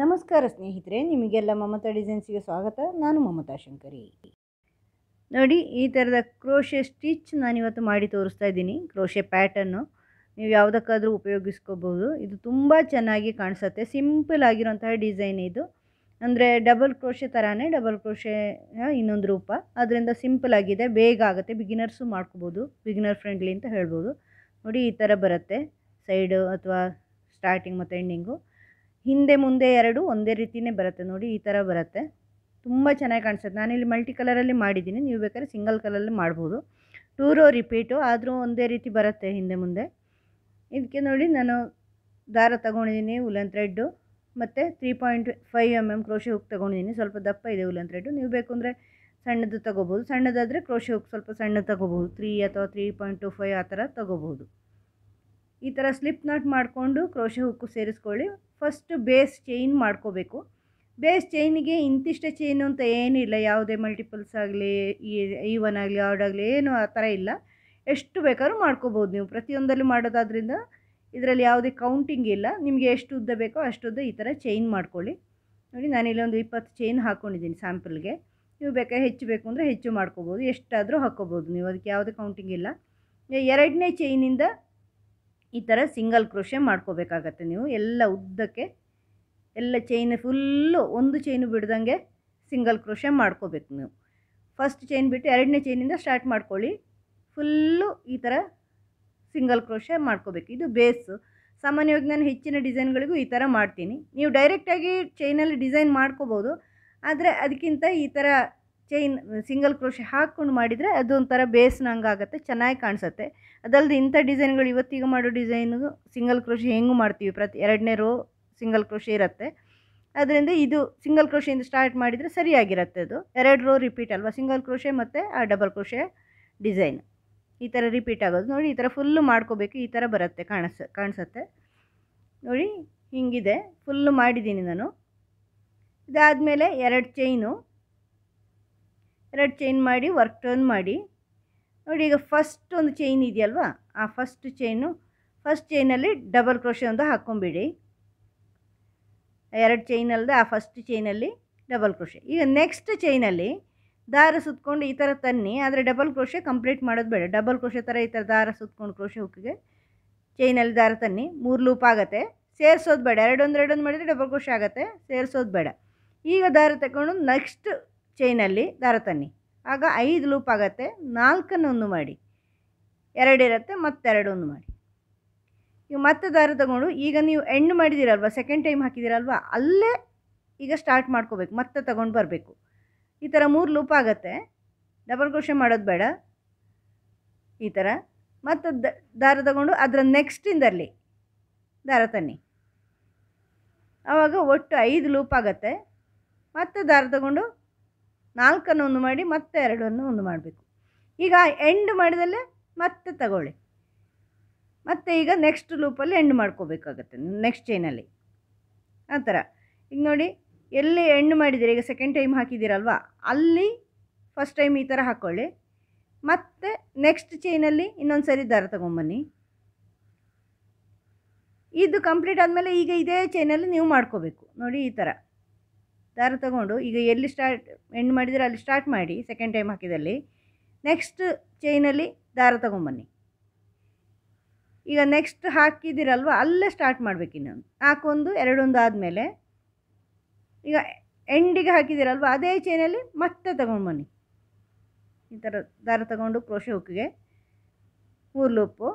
ನಮಸ್ಕಾರ ಸ್ನೇಹಿತರೆ, ನಿಮಗೆಲ್ಲ ಮಮತಾ ಡಿಸೈನ್ಸ್ಗೆ ಸ್ವಾಗತ. ನಾನು ಮಮತಾ ಶಂಕರಿ. ನೋಡಿ, ಈ ಥರದ ಕ್ರೋಶೆ ಸ್ಟಿಚ್ ನಾನಿವತ್ತು ಮಾಡಿ ತೋರಿಸ್ತಾ ಇದ್ದೀನಿ. ಕ್ರೋಶೆ ಪ್ಯಾಟರ್ನು ನೀವು ಯಾವುದಕ್ಕಾದರೂ ಉಪಯೋಗಿಸ್ಕೋಬೋದು. ಇದು ತುಂಬ ಚೆನ್ನಾಗಿ ಕಾಣಿಸುತ್ತೆ. ಸಿಂಪಲ್ ಆಗಿರೋಂತಹ ಡಿಸೈನ್ ಇದು. ಅಂದರೆ ಡಬಲ್ ಕ್ರೋಶೆ ಥರನೇ, ಡಬಲ್ ಕ್ರೋಶೆ ಇನ್ನೊಂದು ರೂಪ. ಅದರಿಂದ ಸಿಂಪಲ್ ಆಗಿದೆ, ಬೇಗ ಆಗುತ್ತೆ, ಬಿಗಿನರ್ಸು ಮಾಡ್ಕೋಬೋದು, ಬಿಗಿನರ್ ಫ್ರೆಂಡ್ಲಿ ಅಂತ ಹೇಳ್ಬೋದು. ನೋಡಿ, ಈ ಥರ ಬರುತ್ತೆ ಸೈಡು ಅಥವಾ ಸ್ಟಾರ್ಟಿಂಗ್ ಮತ್ತು ಎಂಡಿಂಗು. ಹಿಂದೆ ಮುಂದೆ ಎರಡು ಒಂದೇ ರೀತಿಯೇ ಬರುತ್ತೆ. ನೋಡಿ, ಈ ಥರ ಬರುತ್ತೆ, ತುಂಬ ಚೆನ್ನಾಗಿ ಕಾಣಿಸುತ್ತೆ. ನಾನಿಲ್ಲಿ ಮಲ್ಟಿ ಕಲರಲ್ಲಿ ಮಾಡಿದ್ದೀನಿ, ನೀವು ಬೇಕಾದ್ರೆ ಸಿಂಗಲ್ ಕಲರಲ್ಲಿ ಮಾಡ್ಬೋದು. 2 ರೋ ರಿಪೀಟು ಆದರೂ ಒಂದೇ ರೀತಿ ಬರುತ್ತೆ ಹಿಂದೆ ಮುಂದೆ. ಇದಕ್ಕೆ ನೋಡಿ, ನಾನು ದಾರ ತಗೊಂಡಿದ್ದೀನಿ, ಉಲನ್ ಥ್ರೆಡ್ಡು ಮತ್ತು 3.5 mm ಕ್ರೋಶೆ ಹುಕ್ ತೊಗೊಂಡಿದ್ದೀನಿ. ಸ್ವಲ್ಪ ದಪ್ಪ ಇದೆ ಉಲನ್ ಥ್ರೆಡ್ಡು. ನೀವು ಬೇಕು ಅಂದರೆ ಸಣ್ಣದು ತೊಗೋಬೋದು. ಸಣ್ಣದಾದರೆ ಕ್ರೋಶೆ ಹುಕ್ ಸ್ವಲ್ಪ ಸಣ್ಣ ತೊಗೋಬೋದು, 3 ಅಥವಾ 3.25 ಆ ಥರ ತೊಗೋಬೋದು. ಈ ಥರ ಸ್ಲಿಪ್ ನಾಟ್ ಮಾಡಿಕೊಂಡು ಕ್ರೋಶೆ ಹುಕ್ಕು ಸೇರಿಸ್ಕೊಳ್ಳಿ. ಫಸ್ಟು ಬೇಸ್ ಚೈನ್ ಮಾಡ್ಕೋಬೇಕು. ಬೇಸ್ ಚೈನಿಗೆ ಇಂತಿಷ್ಟೇ ಚೈನು ಅಂತ ಏನಿಲ್ಲ, ಯಾವುದೇ ಮಲ್ಟಿಪಲ್ಸ್ ಆಗಲಿ, ಈವನ್ ಆಗಲಿ, ಆಡ್ ಆಗಲಿ, ಏನು ಆ ಥರ ಇಲ್ಲ. ಎಷ್ಟು ಬೇಕಾದ್ರೂ ಮಾಡ್ಕೋಬೋದು ನೀವು. ಪ್ರತಿಯೊಂದರಲ್ಲಿ ಮಾಡೋದಾದ್ರಿಂದ ಇದರಲ್ಲಿ ಯಾವುದೇ ಕೌಂಟಿಂಗ್ ಇಲ್ಲ. ನಿಮಗೆ ಎಷ್ಟು ಉದ್ದ ಬೇಕೋ ಅಷ್ಟುದ್ದ ಈ ಥರ ಚೈನ್ ಮಾಡ್ಕೊಳ್ಳಿ. ನೋಡಿ, ನಾನಿಲ್ಲಿ ಒಂದು 20 ಚೈನ್ ಹಾಕ್ಕೊಂಡಿದ್ದೀನಿ ಸ್ಯಾಂಪಲ್ಗೆ. ನೀವು ಬೇಕಾದ್ರೆ ಹೆಚ್ಚು ಬೇಕು ಅಂದರೆ ಹೆಚ್ಚು ಮಾಡ್ಕೋಬೋದು, ಎಷ್ಟಾದರೂ ಹಾಕ್ಕೋಬೋದು ನೀವು, ಅದಕ್ಕೆ ಯಾವುದೇ ಕೌಂಟಿಂಗ್ ಇಲ್ಲ. ಎರಡನೇ ಚೈನಿಂದ ಈ ಥರ ಸಿಂಗಲ್ ಕ್ರೋಶೆ ಮಾಡ್ಕೋಬೇಕಾಗತ್ತೆ ನೀವು. ಎಲ್ಲ ಉದ್ದಕ್ಕೆ ಎಲ್ಲ ಚೈನ್ ಫುಲ್ಲು ಒಂದು ಚೈನು ಬಿಡ್ದಂಗೆ ಸಿಂಗಲ್ ಕ್ರೋಶೆ ಮಾಡ್ಕೋಬೇಕು ನೀವು. ಫಸ್ಟ್ ಚೈನ್ ಬಿಟ್ಟು ಎರಡನೇ ಚೈನಿಂದ ಸ್ಟಾರ್ಟ್ ಮಾಡ್ಕೊಳ್ಳಿ. ಫುಲ್ಲು ಈ ಥರ ಸಿಂಗಲ್ ಕ್ರೋಶೆ ಮಾಡ್ಕೋಬೇಕು. ಇದು ಬೇಸು. ಸಾಮಾನ್ಯವಾಗಿ ನಾನು ಹೆಚ್ಚಿನ ಡಿಸೈನ್ಗಳಿಗೂ ಈ ಥರ ಮಾಡ್ತೀನಿ. ನೀವು ಡೈರೆಕ್ಟಾಗಿ ಚೈನಲ್ಲಿ ಡಿಸೈನ್ ಮಾಡ್ಕೋಬೋದು, ಆದರೆ ಅದಕ್ಕಿಂತ ಈ ಥರ ಚೈನ್ ಸಿಂಗಲ್ ಕ್ರೋಶೆ ಹಾಕ್ಕೊಂಡು ಮಾಡಿದರೆ ಅದೊಂಥರ ಬೇಸ್ನಂಗೆ ಆಗುತ್ತೆ, ಚೆನ್ನಾಗಿ ಕಾಣಿಸುತ್ತೆ. ಅದಲ್ಲದೆ ಇಂಥ ಡಿಸೈನ್ಗಳು ಇವತ್ತೀಗ ಮಾಡೋ ಡಿಸೈನಿಗೂ ಸಿಂಗಲ್ ಕ್ರೋಶೆ ಹೆಂಗೂ ಮಾಡ್ತೀವಿ, ಪ್ರತಿ ಎರಡನೇ ರೋ ಸಿಂಗಲ್ ಕ್ರೋಶೆ ಇರುತ್ತೆ. ಅದರಿಂದ ಇದು ಸಿಂಗಲ್ ಕ್ರೋಶೆಯಿಂದ ಸ್ಟಾರ್ಟ್ ಮಾಡಿದರೆ ಸರಿಯಾಗಿರುತ್ತೆ. ಅದು 2 ರೋ ರಿಪೀಟ್ ಅಲ್ವಾ, ಸಿಂಗಲ್ ಕ್ರೋಶೆ ಮತ್ತು ಆ ಡಬಲ್ ಕ್ರೋಶೆ ಡಿಸೈನ್ ಈ ಥರ ರಿಪೀಟ್ ಆಗೋದು. ನೋಡಿ, ಈ ಥರ ಫುಲ್ಲು ಮಾಡ್ಕೋಬೇಕು. ಈ ಥರ ಬರುತ್ತೆ, ಕಾಣಿಸುತ್ತೆ ನೋಡಿ, ಹಿಂಗಿದೆ. ಫುಲ್ಲು ಮಾಡಿದ್ದೀನಿ ನಾನು. ಇದಾದಮೇಲೆ 2 ಚೈನ್ ಮಾಡಿ ವರ್ಕ್ ಟರ್ನ್ ಮಾಡಿ. ನೋಡಿ, ಈಗ ಫಸ್ಟ್ ಒಂದು ಚೈನ್ ಇದೆಯಲ್ವಾ, ಆ ಫಸ್ಟ್ ಚೈನಲ್ಲಿ ಡಬಲ್ ಕ್ರೋಶೆ ಒಂದು ಹಾಕ್ಕೊಂಬಿಡಿ. 2 ಚೈನ್ ಅಲ್ಲದೆ ಆ ಫಸ್ಟ್ ಚೈನಲ್ಲಿ ಡಬಲ್ ಕ್ರೋಶೆ. ಈಗ ನೆಕ್ಸ್ಟ್ ಚೈನಲ್ಲಿ ದಾರ ಸುತ್ಕೊಂಡು ಈ ಥರ ತನ್ನಿ, ಆದರೆ ಡಬಲ್ ಕ್ರೋಶೆ ಕಂಪ್ಲೀಟ್ ಮಾಡೋದು ಬೇಡ. ಡಬಲ್ ಕ್ರೋಶೆ ಥರ ಈ ಥರ ದಾರ ಸುತ್ಕೊಂಡು ಕ್ರೋಶೆ ಹುಕ್ಕಿಗೆ ಚೈನಲ್ಲಿ ದಾರ ತನ್ನಿ. 3 ಲೂಪ್ ಆಗುತ್ತೆ, ಸೇರಿಸೋದು ಬೇಡ. ಎರಡೊಂದು ಮಾಡಿದರೆ ಡಬಲ್ ಕ್ರೋಶೆ ಆಗುತ್ತೆ, ಸೇರಿಸೋದು ಬೇಡ. ಈಗ ದಾರ ತಗೊಂಡು ನೆಕ್ಸ್ಟ್ ಚೈನಲ್ಲಿ ದಾರ ತನ್ನಿ, ಆಗ 5 ಲೂಪ್ ಆಗುತ್ತೆ. 4 ಮಾಡಿ, 2 ಇರುತ್ತೆ, ಮತ್ತೆ 2 ಮಾಡಿ. ಈಗ ಮತ್ತೆ ದಾರ ತಗೊಂಡು ಈಗ ನೀವು ಎಂಡ್ ಮಾಡಿದ್ದೀರಲ್ವ, ಸೆಕೆಂಡ್ ಟೈಮ್ ಹಾಕಿದ್ದೀರಲ್ವ, ಅಲ್ಲೇ ಈಗ ಸ್ಟಾರ್ಟ್ ಮಾಡ್ಕೋಬೇಕು, ಮತ್ತೆ ತಗೊಂಡು ಬರಬೇಕು. ಈ ಥರ 3 ಲೂಪ್ ಆಗುತ್ತೆ. ಡಬಲ್ ಕ್ರೋಶೆ ಮಾಡೋದು ಬೇಡ. ಈ ಥರ ಮತ್ತೆ ದಾರ ತಗೊಂಡು ಅದರ ನೆಕ್ಸ್ಟಿಂದಲ್ಲಿ ದಾರ ತನ್ನಿ, ಆವಾಗ ಒಟ್ಟು 5 ಲೂಪ್ ಆಗುತ್ತೆ. ಮತ್ತೆ ದಾರ ತಗೊಂಡು 4 ಮಾಡಿ, ಮತ್ತೆ 2 ಮಾಡಬೇಕು. ಈಗ ಎಂಡ್ ಮಾಡಿದಲ್ಲೇ ಮತ್ತೆ ತಗೊಳ್ಳಿ, ಮತ್ತು ಈಗ ನೆಕ್ಸ್ಟ್ ಲೂಪಲ್ಲಿ ಎಂಡ್ ಮಾಡ್ಕೋಬೇಕಾಗತ್ತೆ ನೆಕ್ಸ್ಟ್ ಚೈನಲ್ಲಿ. ಆ ಥರ ಈಗ ನೋಡಿ, ಎಲ್ಲಿ ಎಂಡ್ ಮಾಡಿದ್ದೀರಿ, ಈಗ ಸೆಕೆಂಡ್ ಟೈಮ್ ಹಾಕಿದ್ದೀರಲ್ವ, ಅಲ್ಲಿ ಫಸ್ಟ್ ಟೈಮ್ ಈ ಥರ ಹಾಕ್ಕೊಳ್ಳಿ. ಮತ್ತು ನೆಕ್ಸ್ಟ್ ಚೈನಲ್ಲಿ ಇನ್ನೊಂದು ಸರಿ ದಾರ ತೊಗೊಂಬನ್ನಿ. ಇದು ಕಂಪ್ಲೀಟ್ ಆದಮೇಲೆ ಈಗ ಇದೇ ಚೈನಲ್ಲಿ ನೀವು ಮಾಡ್ಕೋಬೇಕು. ನೋಡಿ, ಈ ಥರ ದಾರ ತಗೊಂಡು ಈಗ ಎಲ್ಲಿ ಎಂಡ್ ಮಾಡಿದರೆ ಅಲ್ಲಿ ಸ್ಟಾರ್ಟ್ ಮಾಡಿ, ಸೆಕೆಂಡ್ ಟೈಮ್ ಹಾಕಿದಲ್ಲಿ ನೆಕ್ಸ್ಟ್ ಚೈನಲ್ಲಿ ದಾರ ತೊಗೊಂಬನ್ನಿ. ಈಗ ನೆಕ್ಸ್ಟ್ ಹಾಕಿದ್ದೀರಲ್ವ, ಅಲ್ಲೇ ಸ್ಟಾರ್ಟ್ ಮಾಡಬೇಕು. ಇನ್ನೊಂದು 4 ಆದಮೇಲೆ ಈಗ ಎಂಡಿಗೆ ಹಾಕಿದ್ದೀರಲ್ವ, ಅದೇ ಚೈನಲ್ಲಿ ಮತ್ತೆ ತೊಗೊಂಡು ಈ ಥರ ದಾರ ತಗೊಂಡು ಕ್ರೋಶೆ ಹುಕ್ಕಿಗೆ 3 ಲೂಪು,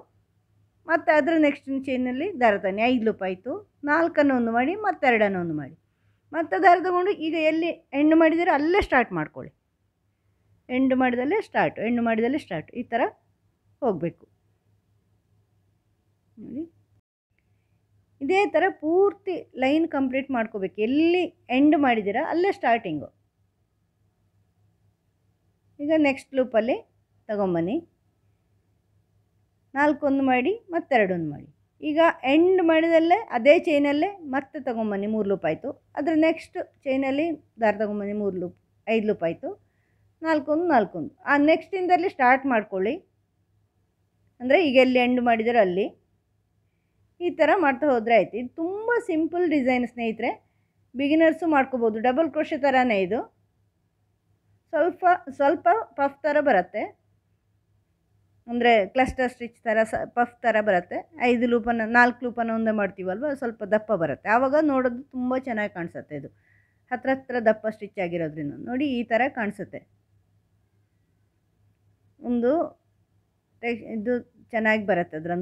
ಮತ್ತು ಅದರ ನೆಕ್ಸ್ಟ್ ಚೈನಲ್ಲಿ ದಾರ ತನ್ನಿ. 5 ಲೂಪ್ ಆಯಿತು. 4 ಮಾಡಿ, ಮತ್ತೆ 2 ಮಾಡಿ, ಮತ್ತೆ ದಾರ ತಗೊಂಡು ಈಗ ಎಲ್ಲಿ ಎಂಡ್ ಮಾಡಿದರೆ ಅಲ್ಲೇ ಸ್ಟಾರ್ಟ್ ಮಾಡ್ಕೊಳ್ಳಿ. ಎಂಡ್ ಮಾಡಿದಲ್ಲೇ ಸ್ಟಾರ್ಟ್, ಈ ಥರ ಹೋಗಬೇಕು. ನೋಡಿ, ಇದೇ ಥರ ಪೂರ್ತಿ ಲೈನ್ ಕಂಪ್ಲೀಟ್ ಮಾಡ್ಕೋಬೇಕು. ಎಲ್ಲಿ ಎಂಡ್ ಮಾಡಿದ್ದೀರಾ ಅಲ್ಲೇ ಸ್ಟಾರ್ಟಿಂಗು. ಈಗ ನೆಕ್ಸ್ಟ್ ಲೂಪಲ್ಲಿ ತಗೊಂಬನ್ನಿ, 4 ಮಾಡಿ, ಮತ್ತೆ 2 ಮಾಡಿ. ಈಗ ಎಂಡ್ ಮಾಡಿದಲ್ಲೇ ಅದೇ ಚೈನಲ್ಲೇ ಮತ್ತೆ ತೊಗೊಂಬನ್ನಿ. 3 ಲೂಪ್ ಆಯಿತು. ಅದರ ನೆಕ್ಸ್ಟ್ ಚೈನಲ್ಲಿ ದಾರ ತೊಗೊಂಬನ್ನಿ. 3 ಲೂಪ್, 5 ಲೂಪ್ ಆಯಿತು. 4 ಆ ನೆಕ್ಸ್ಟಿಂದಲ್ಲಿ ಸ್ಟಾರ್ಟ್ ಮಾಡ್ಕೊಳ್ಳಿ. ಅಂದರೆ ಈಗ ಎಲ್ಲಿ ಎಂಡ್ ಮಾಡಿದರೆ ಅಲ್ಲಿ ಈ ಥರ ಮಾಡ್ತಾ ಹೋದರೆ ಆಯಿತು. ಇದು ತುಂಬ ಸಿಂಪಲ್ ಡಿಸೈನ್ ಸ್ನೇಹಿತರೆ. ಬಿಗಿನರ್ಸು ಮಾಡ್ಕೋಬೋದು. ಡಬಲ್ ಕ್ರೋಶೆ ಥರನೇ ಇದು, ಸ್ವಲ್ಪ ಸ್ವಲ್ಪ ಪಫ್ ಥರ ಬರುತ್ತೆ, ಅಂದರೆ ಕ್ಲಸ್ಟರ್ ಸ್ಟಿಚ್ ಥರ ಪಫ್ ಥರ ಬರುತ್ತೆ. 5 ಲೂಪನ್ನು 4 ಲೂಪನ್ನು ಒಂದೇ ಮಾಡ್ತೀವಲ್ವ, ಸ್ವಲ್ಪ ದಪ್ಪ ಬರುತ್ತೆ. ಆವಾಗ ನೋಡೋದು ತುಂಬ ಚೆನ್ನಾಗಿ ಕಾಣಿಸುತ್ತೆ. ಇದು ಹತ್ರ ದಪ್ಪ ಸ್ಟಿಚ್ ಆಗಿರೋದ್ರಿಂದ ನೋಡಿ ಈ ಥರ ಕಾಣಿಸುತ್ತೆ. ಒಂದು ಇದು ಚೆನ್ನಾಗಿ ಬರುತ್ತೆ, ಅದರ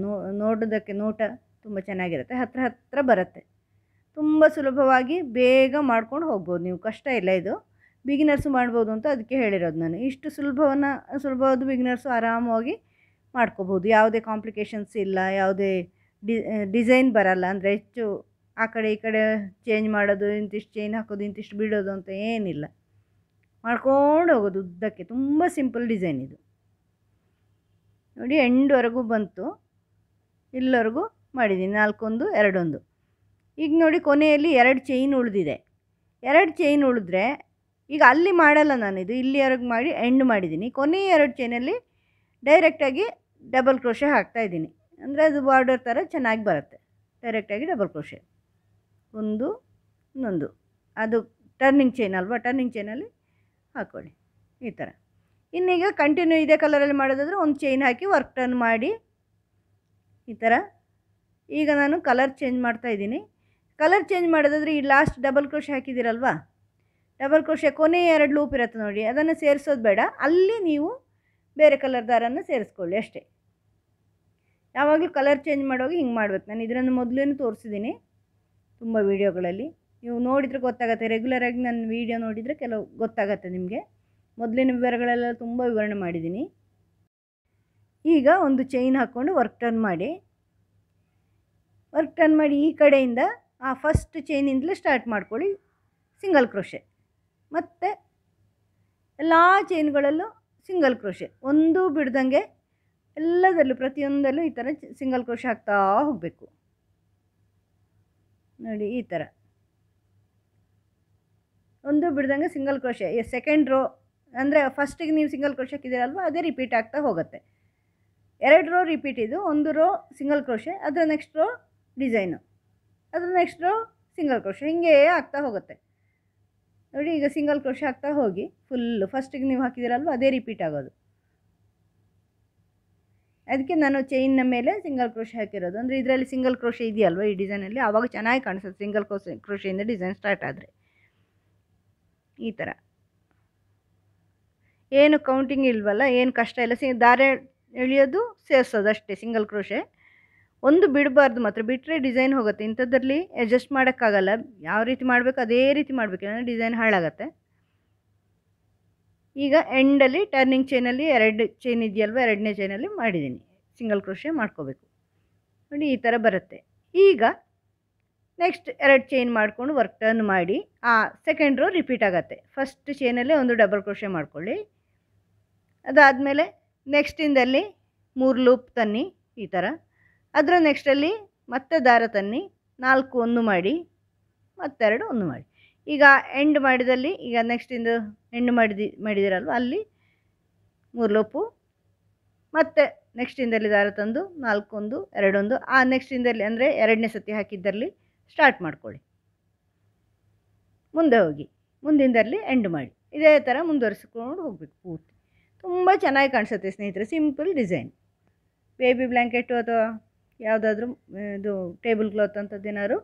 ನೋಡೋದಕ್ಕೆ ನೋಟ ತುಂಬ ಚೆನ್ನಾಗಿರುತ್ತೆ, ಹತ್ರ ಬರುತ್ತೆ. ತುಂಬ ಸುಲಭವಾಗಿ ಬೇಗ ಮಾಡ್ಕೊಂಡು ಹೋಗ್ಬೋದು ನೀವು, ಕಷ್ಟ ಇಲ್ಲ. ಇದು ಬಿಗಿನರ್ಸು ಮಾಡ್ಬೋದು ಅಂತ ಅದಕ್ಕೆ ಹೇಳಿರೋದು ನಾನು. ಇಷ್ಟು ಸುಲಭವಾದ ಬಿಗಿನರ್ಸು ಆರಾಮವಾಗಿ ಮಾಡ್ಕೋಬೋದು, ಯಾವುದೇ ಕಾಂಪ್ಲಿಕೇಶನ್ಸ್ ಇಲ್ಲ, ಯಾವುದೇ ಡಿಸೈನ್ ಬರಲ್ಲ. ಅಂದರೆ ಹೆಚ್ಚು ಆ ಕಡೆ ಈ ಕಡೆ ಚೇಂಜ್ ಮಾಡೋದು, ಇಂತಿಷ್ಟು ಚೈನ್ ಹಾಕೋದು, ಇಂತಿಷ್ಟು ಬಿಡೋದು ಅಂತ ಏನಿಲ್ಲ, ಮಾಡ್ಕೊಂಡು ಹೋಗೋದು ಉದ್ದಕ್ಕೆ. ತುಂಬ ಸಿಂಪಲ್ ಡಿಸೈನ್ ಇದು. ನೋಡಿ ಎಂಡ್ವರೆಗೂ ಬಂತು, ಇಲ್ಲಿವರೆಗೂ ಮಾಡಿದ್ದೀನಿ, 4 1 2 1. ಈಗ ನೋಡಿ ಕೊನೆಯಲ್ಲಿ 2 ಚೈನ್ ಉಳಿದಿದೆ. 2 ಚೈನ್ ಉಳಿದ್ರೆ ಈಗ ಅಲ್ಲಿ ಮಾಡಲ್ಲ ನಾನು, ಇದು ಇಲ್ಲಿವರೆಗೂ ಮಾಡಿ ಎಂಡ್ ಮಾಡಿದ್ದೀನಿ. ಕೊನೆಯ 2 ಚೈನಲ್ಲಿ ಡೈರೆಕ್ಟಾಗಿ ಡಬಲ್ ಕ್ರೋಶೆ ಹಾಕ್ತಾಯಿದ್ದೀನಿ, ಅಂದರೆ ಅದು ಬಾರ್ಡರ್ ಥರ ಚೆನ್ನಾಗಿ ಬರುತ್ತೆ. ಡೈರೆಕ್ಟಾಗಿ ಡಬಲ್ ಕ್ರೋಶೆ ಇನ್ನೊಂದು, ಅದು ಟರ್ನಿಂಗ್ ಚೈನ್ ಅಲ್ವಾ, ಟರ್ನಿಂಗ್ ಚೈನಲ್ಲಿ ಹಾಕ್ಕೊಳ್ಳಿ ಈ ಥರ. ಇನ್ನೀಗ ಕಂಟಿನ್ಯೂ ಇದೇ ಕಲರಲ್ಲಿ ಮಾಡೋದಾದರೆ ಒಂದು ಚೈನ್ ಹಾಕಿ ವರ್ಕ್ ಟರ್ನ್ ಮಾಡಿ ಈ ಥರ. ಈಗ ನಾನು ಕಲರ್ ಚೇಂಜ್ ಮಾಡ್ತಾಯಿದ್ದೀನಿ. ಕಲರ್ ಚೇಂಜ್ ಮಾಡೋದಾದರೆ ಈ ಲಾಸ್ಟ್ ಡಬಲ್ ಕ್ರೋಶೆ ಹಾಕಿದ್ದೀರಲ್ವ, ಡಬಲ್ ಕ್ರೋಶೆ ಕೊನೆಯ 2 ಲೂಪ್ ಇರುತ್ತೆ ನೋಡಿ, ಅದನ್ನು ಸೇರಿಸೋದು ಬೇಡ, ಅಲ್ಲಿ ನೀವು ಬೇರೆ ಕಲರ್ ದಾರನ್ನು ಸೇರಿಸ್ಕೊಳ್ಳಿ ಅಷ್ಟೇ. ಯಾವಾಗಲೂ ಕಲರ್ ಚೇಂಜ್ ಮಾಡುವಾಗ ಹಿಂಗೆ ಮಾಡಬೇಕು. ನಾನು ಇದನ್ನು ಮೊದಲೇನು ತೋರಿಸಿದ್ದೀನಿ ತುಂಬ ವೀಡಿಯೋಗಳಲ್ಲಿ, ನೀವು ನೋಡಿದರೆ ಗೊತ್ತಾಗುತ್ತೆ. ರೆಗ್ಯುಲರಾಗಿ ನನ್ನ ವೀಡಿಯೋ ನೋಡಿದರೆ ಕೆಲವು ಗೊತ್ತಾಗುತ್ತೆ ನಿಮಗೆ. ಮೊದಲಿನ ವಿವರಗಳೆಲ್ಲ ತುಂಬ ವಿವರಣೆ ಮಾಡಿದ್ದೀನಿ. ಈಗ ಒಂದು ಚೈನ್ ಹಾಕ್ಕೊಂಡು ವರ್ಕ್ ಟರ್ನ್ ಮಾಡಿ ಈ ಕಡೆಯಿಂದ ಆ ಫಸ್ಟ್ ಚೈನಿಂದಲೇ ಸ್ಟಾರ್ಟ್ ಮಾಡ್ಕೊಳ್ಳಿ ಸಿಂಗಲ್ ಕ್ರೋಶೆ. ಮತ್ತು ಎಲ್ಲ ಚೈನ್ಗಳಲ್ಲೂ ಸಿಂಗಲ್ ಕ್ರೋಶೆ, ಒಂದು ಬಿಡ್ದಂಗೆ ಎಲ್ಲದರಲ್ಲೂ ಪ್ರತಿಯೊಂದಲ್ಲೂ ಈ ಥರ ಸಿಂಗಲ್ ಕ್ರೋಶೆ ಹಾಕ್ತಾ ಹೋಗಬೇಕು. ನೋಡಿ ಈ ಥರ ಒಂದು ಬಿಡ್ದಂಗೆ ಸಿಂಗಲ್ ಕ್ರೋಶೆ. ಸೆಕೆಂಡ್ ರೋ ಅಂದರೆ ಫಸ್ಟಿಗೆ ನೀವು ಸಿಂಗಲ್ ಕ್ರೋಶೆ ಹಾಕಿದ್ದೀರಲ್ವ, ಅದೇ ರಿಪೀಟ್ ಆಗ್ತಾ ಹೋಗುತ್ತೆ. 2 ರೋ ರಿಪೀಟ್, ಇದು 1 ರೋ ಸಿಂಗಲ್ ಕ್ರೋಶೆ, ಅದರ ನೆಕ್ಸ್ಟ್ ರೋ ಡಿಸೈನು, ಅದರ ನೆಕ್ಸ್ಟ್ ರೋ ಸಿಂಗಲ್ ಕ್ರೋಶೆ, ಹೀಗೆ ಆಗ್ತಾ ಹೋಗುತ್ತೆ. ನೋಡಿ ಈಗ ಸಿಂಗಲ್ ಕ್ರೋಶೆ ಹಾಕ್ತಾ ಹೋಗಿ ಫುಲ್ಲು ಫಸ್ಟಿಗೆ ನೀವು ಹಾಕಿದ್ದೀರಲ್ವ ಅದೇ ರಿಪೀಟ್ ಆಗೋದು. ಅದಕ್ಕೆ ನಾನು ಚೈನ್ನ ಮೇಲೆ ಸಿಂಗಲ್ ಕ್ರೋಶೆ ಹಾಕಿರೋದು. ಅಂದರೆ ಇದರಲ್ಲಿ ಸಿಂಗಲ್ ಕ್ರೋಶೆ ಇದೆಯಲ್ವ ಈ ಡಿಸೈನಲ್ಲಿ, ಆವಾಗ ಚೆನ್ನಾಗಿ ಕಾಣಿಸುತ್ತೆ ಸಿಂಗಲ್ ಕ್ರೋಶೆಯಿಂದ ಡಿಸೈನ್ ಸ್ಟಾರ್ಟ್ ಆದರೆ. ಈ ಥರ ಏನು ಕೌಂಟಿಂಗ್ ಇಲ್ವಲ್ಲ, ಏನು ಕಷ್ಟ ಇಲ್ಲ. ದಾರ ಎಳೆಯೋದು ಸೇರಿಸೋದು ಅಷ್ಟೇ ಸಿಂಗಲ್ ಕ್ರೋಶೆ. ಒಂದು ಬಿಡಬಾರ್ದು ಮಾತ್ರ, ಬಿಟ್ಟರೆ ಡಿಸೈನ್ ಹೋಗುತ್ತೆ. ಇಂಥದ್ರಲ್ಲಿ ಅಡ್ಜಸ್ಟ್ ಮಾಡೋಕ್ಕಾಗಲ್ಲ, ಯಾವ ರೀತಿ ಮಾಡಬೇಕು ಅದೇ ರೀತಿ ಮಾಡಬೇಕು, ಅಂದರೆ ಡಿಸೈನ್ ಹಾಳಾಗತ್ತೆ. ಈಗ ಎಂಡಲ್ಲಿ ಟರ್ನಿಂಗ್ ಚೈನಲ್ಲಿ 2 ಚೈನ್ ಇದೆಯಲ್ವ, 2ನೇ ಚೈನಲ್ಲಿ ಮಾಡಿದ್ದೀನಿ, ಸಿಂಗಲ್ ಕ್ರೋಶೆ ಮಾಡ್ಕೋಬೇಕು. ನೋಡಿ ಈ ಥರ ಬರುತ್ತೆ. ಈಗ ನೆಕ್ಸ್ಟ್ 2 ಚೈನ್ ಮಾಡಿಕೊಂಡು ವರ್ಕ್ ಟರ್ನ್ ಮಾಡಿ ಆ ಸೆಕೆಂಡ್ ರೋ ರಿಪೀಟ್ ಆಗುತ್ತೆ. ಫಸ್ಟ್ ಚೈನಲ್ಲೇ ಒಂದು ಡಬಲ್ ಕ್ರೋಶೆ ಮಾಡ್ಕೊಳ್ಳಿ. ಅದಾದಮೇಲೆ ನೆಕ್ಸ್ಟಿಂದಲ್ಲಿ 3 ಲೂಪ್ ತನ್ನಿ ಈ ಥರ. ಅದರ ನೆಕ್ಸ್ಟಲ್ಲಿ ಮತ್ತೆ ದಾರ ತನ್ನಿ, 4 1 ಮಾಡಿ, ಮತ್ತೆರಡು 1 ಮಾಡಿ. ಈಗ ಎಂಡ್ ಮಾಡಿದಲ್ಲಿ, ಈಗ ನೆಕ್ಸ್ಟಿಂದ ಎಂಡ್ ಮಾಡಿದಿರಲ್ವ ಅಲ್ಲಿ 3 ಲೂಪು, ಮತ್ತು ನೆಕ್ಸ್ಟಿಂದಲ್ಲಿ ದಾರ ತಂದು 4 1 2 1, ಆ ನೆಕ್ಸ್ಟಿಂದಲ್ಲಿ ಅಂದರೆ 2ನೇ ಸತಿ ಹಾಕಿದ್ದರಲ್ಲಿ ಸ್ಟಾರ್ಟ್ ಮಾಡ್ಕೊಳ್ಳಿ. ಮುಂದೆ ಹೋಗಿ ಮುಂದಿಂದರಲ್ಲಿ ಎಂಡ್ ಮಾಡಿ, ಇದೇ ಥರ ಮುಂದುವರಿಸ್ಕೊಂಡು ಹೋಗಬೇಕು ಪೂರ್ತಿ. ತುಂಬ ಚೆನ್ನಾಗಿ ಕಾಣಿಸುತ್ತೆ ಸ್ನೇಹಿತರೆ, ಸಿಂಪಲ್ ಡಿಸೈನ್. ಬೇಬಿ ಬ್ಲ್ಯಾಂಕೆಟು ಅಥವಾ ಯಾವುದಾದ್ರೂ ಇದು ಟೇಬಲ್ ಕ್ಲಾತ್ ಅಂಥದ್ದೇನಾದ್ರು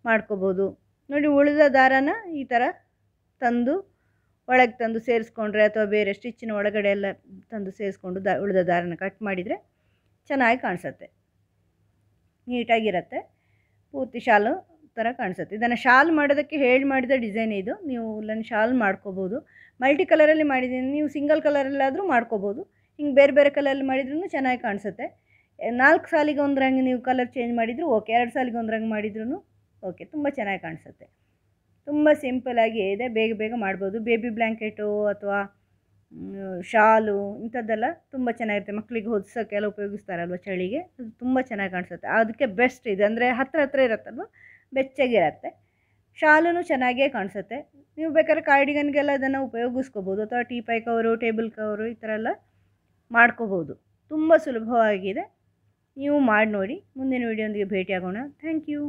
ಮಾಡ್ಕೋಬೋದು. ನೋಡಿ ಉಳಿದ ದಾರನ ಈ ಥರ ತಂದು ಒಳಗೆ ತಂದು ಸೇರಿಸ್ಕೊಂಡ್ರೆ, ಅಥವಾ ಬೇರೆ ಸ್ಟಿಚ್ಚಿನ ಒಳಗಡೆ ಎಲ್ಲ ತಂದು ಸೇರಿಸ್ಕೊಂಡು ಉಳಿದ ದಾರನ ಕಟ್ ಮಾಡಿದರೆ ಚೆನ್ನಾಗಿ ಕಾಣಿಸುತ್ತೆ, ನೀಟಾಗಿರುತ್ತೆ. ಪೂರ್ತಿ ಶಾಲು ಥರ ಕಾಣಿಸುತ್ತೆ. ಇದನ್ನು ಶಾಲ್ ಮಾಡೋದಕ್ಕೆ ಮಾಡಿದ ಡಿಸೈನ್ ಇದು. ನೀವು ಉಲ್ಲನ್ ಶಾಲ್ ಮಾಡ್ಕೋಬೋದು. ಮಲ್ಟಿ ಕಲರಲ್ಲಿ ಮಾಡಿದ್ದೀನಿ, ನೀವು ಸಿಂಗಲ್ ಕಲರಲ್ಲಾದರೂ ಮಾಡ್ಕೋಬೋದು. ಹಿಂಗೆ ಬೇರೆ ಬೇರೆ ಕಲರಲ್ಲಿ ಮಾಡಿದ್ರೂ ಚೆನ್ನಾಗಿ ಕಾಣಿಸುತ್ತೆ. 4 ಸಾಲಿಗೆ ಒಂದರಂಗೆ ನೀವು ಕಲರ್ ಚೇಂಜ್ ಮಾಡಿದರೂ ಓಕೆ, 2 ಸಾಲಿಗೆ ಒಂದರಂಗೆ ಮಾಡಿದ್ರೂ ಓಕೆ, ತುಂಬ ಚೆನ್ನಾಗಿ ಕಾಣಿಸುತ್ತೆ. ತುಂಬ ಸಿಂಪಲಾಗಿ ಇದೆ, ಬೇಗ ಬೇಗ ಮಾಡ್ಬೋದು. ಬೇಬಿ ಬ್ಲ್ಯಾಂಕೆಟು ಅಥವಾ ಶಾಲು ಇಂಥದ್ದೆಲ್ಲ ತುಂಬ ಚೆನ್ನಾಗಿರುತ್ತೆ. ಮಕ್ಕಳಿಗೆ ಹೊದಿಸೋಕ್ಕೆಲ್ಲ ಉಪಯೋಗಿಸ್ತಾರಲ್ವ ಚಳಿಗೆ, ಅದು ತುಂಬ ಚೆನ್ನಾಗಿ ಕಾಣಿಸುತ್ತೆ. ಅದಕ್ಕೆ ಬೆಸ್ಟ್ ಇದೆ, ಅಂದರೆ ಹತ್ರ ಇರುತ್ತಲ್ವ, ಬೆಚ್ಚಗಿರುತ್ತೆ. ಶಾಲೂ ಚೆನ್ನಾಗೇ ಕಾಣಿಸುತ್ತೆ. ನೀವು ಬೇಕಾದ್ರೆ ಕಾರ್ಡಿಗನ್ಗೆಲ್ಲ ಇದನ್ನು ಉಪಯೋಗಿಸ್ಕೋಬೋದು, ಅಥವಾ ಟೀಪಾಯ್ ಕವರು, ಟೇಬಲ್ ಕವರು ಈ ಥರ ಎಲ್ಲ ಮಾಡ್ಕೋಬೋದು. ತುಂಬ ಸುಲಭವಾಗಿದೆ, ನೀವು ಮಾಡಿ ನೋಡಿ. ಮುಂದಿನ ವಿಡಿಯೋದೊಂದಿಗೆ ಭೇಟಿಯಾಗೋಣ. Thank you.